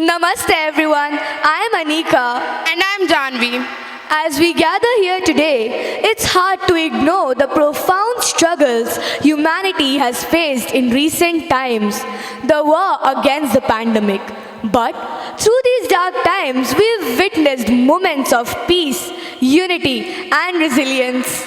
Namaste everyone, I am Anika. And I'm Janvi. As we gather here today, it's hard to ignore the profound struggles humanity has faced in recent times, the war against the pandemic. But through these dark times, we've witnessed moments of peace, unity, and resilience.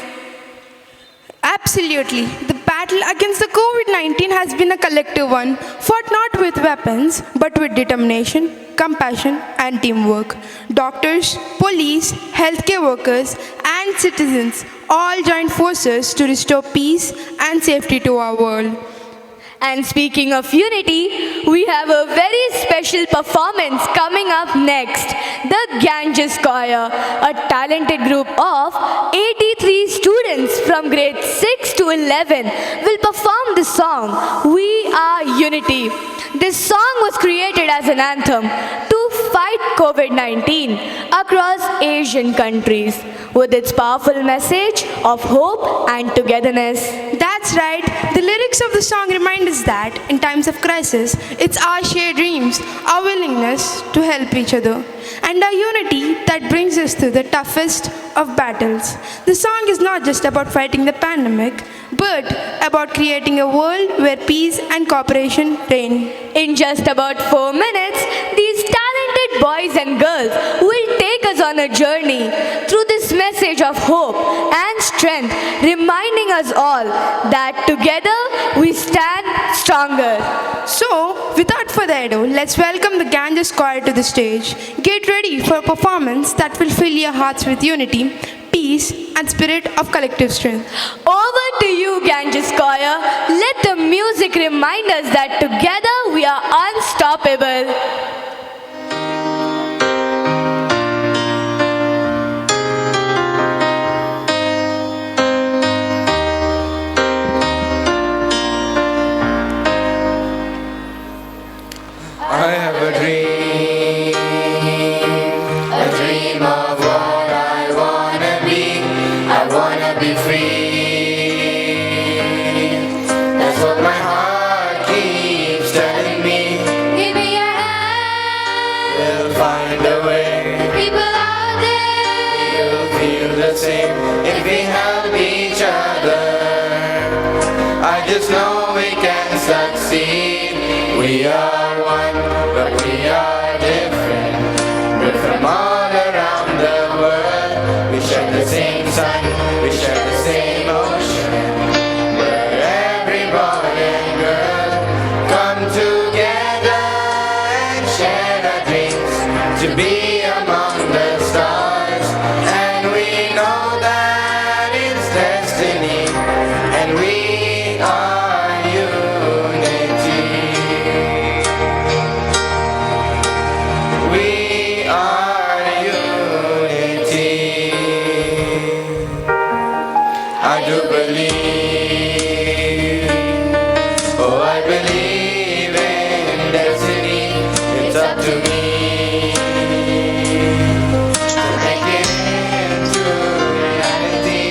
Absolutely. The battle against the COVID-19 has been a collective one, fought not with weapons, but with determination, compassion, and teamwork. Doctors, police, healthcare workers, and citizens all joined forces to restore peace and safety to our world. And speaking of unity, we have a very special performance coming up next. The Ganges Choir, a talented group of 83 students from grade 6 to 11 will perform the song, We Are Unity. This song was created as an anthem to fight COVID-19 across Asian countries with its powerful message of hope and togetherness. That's right. The lyrics of the song remind us that in times of crisis, it's our shared dreams, our willingness to help each other, and our unity that brings us through the toughest of battles. The song is not just about fighting the pandemic, but about creating a world where peace and cooperation reign. In just about 4 minutes, these talented boys and girls will take us on a journey through this message of hope and strength, reminding us all that together we stand stronger. So, without further ado, let's welcome the Ganges Choir to the stage. Get ready for a performance that will fill your hearts with unity, peace, and spirit of collective strength. Over to you, Ganges Choir. Let the music remind us that together we are unstoppable. I have a dream of what I wanna be. I wanna be free. That's what my heart keeps telling me. Give me your hand. We'll find a way. People out there. We'll feel the same if we help each other. I just know we can succeed. We are one, but we are different. We're from all around the world. We share the same sun, we share the same ocean. Where every boy and girl come together and share our dreams to be among the stars. And we know that it's destiny, and we are unity. We are unity. I do believe, oh I believe in destiny. It's up to me to make it into reality.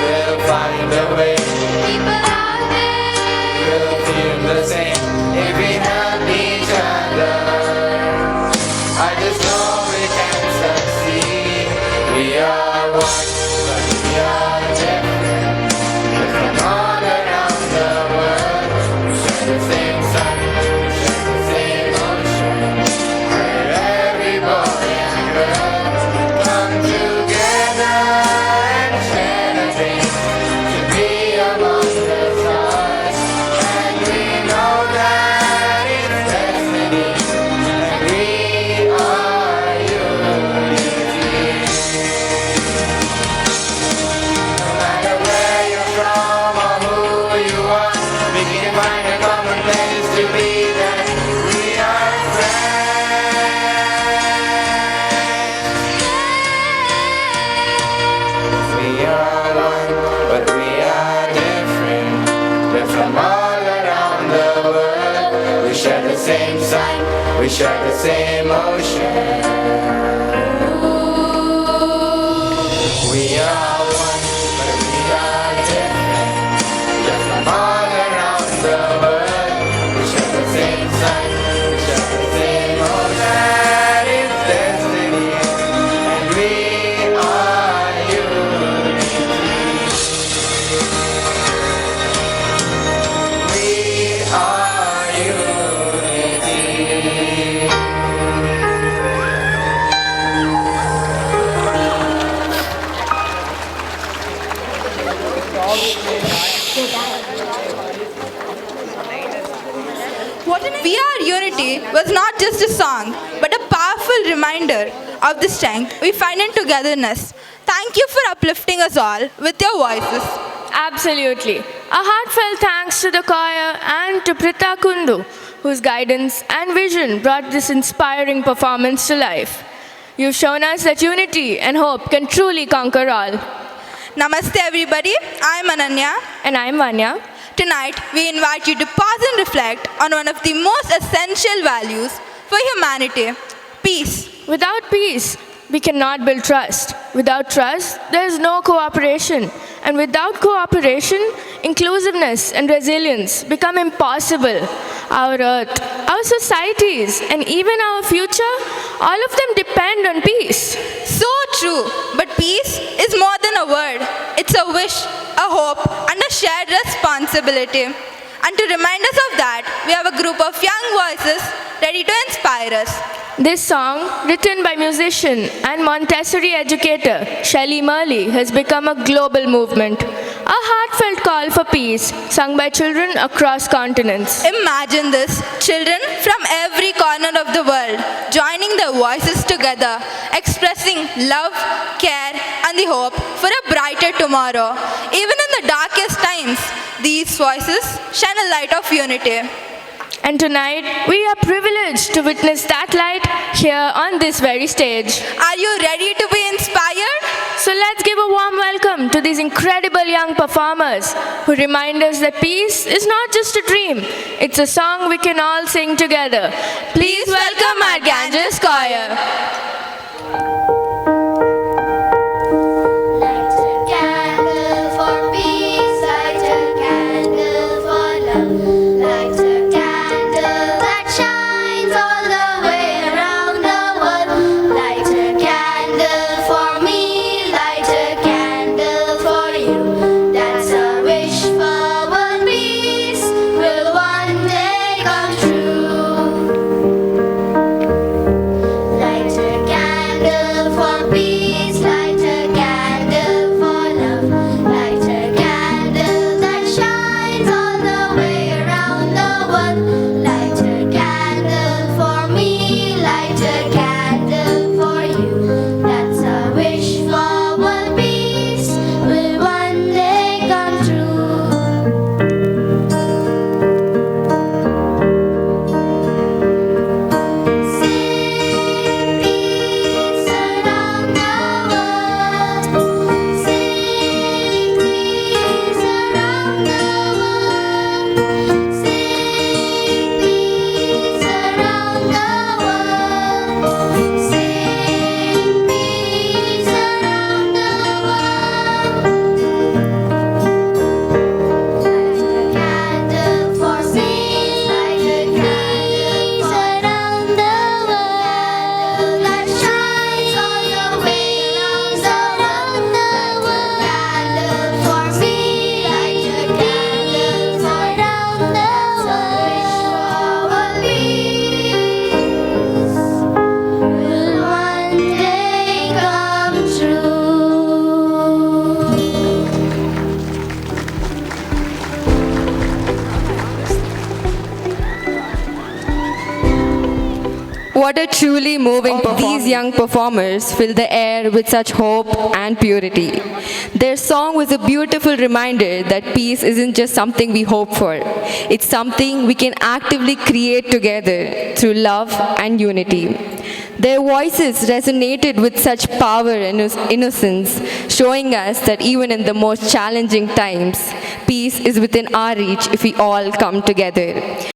We'll find a way. We'll feel the same if we help each other. I just know we can succeed. We are one, but we are different. We're from all around the world. We share the same sun, we share the same ocean. Where every boy and girl come together and share the dream to be among the stars. And we know that it's destiny, and we are unity. No matter where you're from or who you are, we can find a common place to be. That we are friends. We are one, but we are different. We're from all around the world. We share the same sun, we share the same ocean. We are one, but we are different. We're from all around the world. We share the same sun, We Are Unity was not just a song, but a powerful reminder of the strength we find in togetherness. Thank you for uplifting us all with your voices. Absolutely. A heartfelt thanks to the choir and to Prita Kundu, whose guidance and vision brought this inspiring performance to life. You've shown us that unity and hope can truly conquer all. Namaste everybody, I'm Ananya. And I'm Vanya. Tonight, we invite you to pause and reflect on one of the most essential values for humanity, peace. Without peace, we cannot build trust. Without trust, there is no cooperation. And without cooperation, inclusiveness and resilience become impossible. Our earth, our societies, and even our future, all of them depend on peace. So true, but peace is more than a word. It's a wish, a hope, and a shared responsibility. And to remind us of that, we have a group of young voices ready to inspire us. This song, written by musician and Montessori educator Shelley Murley, has become a global movement. A heartfelt call for peace, sung by children across continents. Imagine this, children from every corner of the world joining their voices together, expressing love, care, and the hope for a brighter tomorrow. Even in the darkest times, these voices shine a light of unity. And tonight, we are privileged to witness that light here on this very stage. Are you ready to be inspired? So let's give a warm welcome to these incredible young performers who remind us that peace is not just a dream, it's a song we can all sing together. Please welcome our Ganges choir. What a truly moving performance. These young performers fill the air with such hope and purity. Their song was a beautiful reminder that peace isn't just something we hope for. It's something we can actively create together through love and unity. Their voices resonated with such power and innocence, showing us that even in the most challenging times, peace is within our reach if we all come together.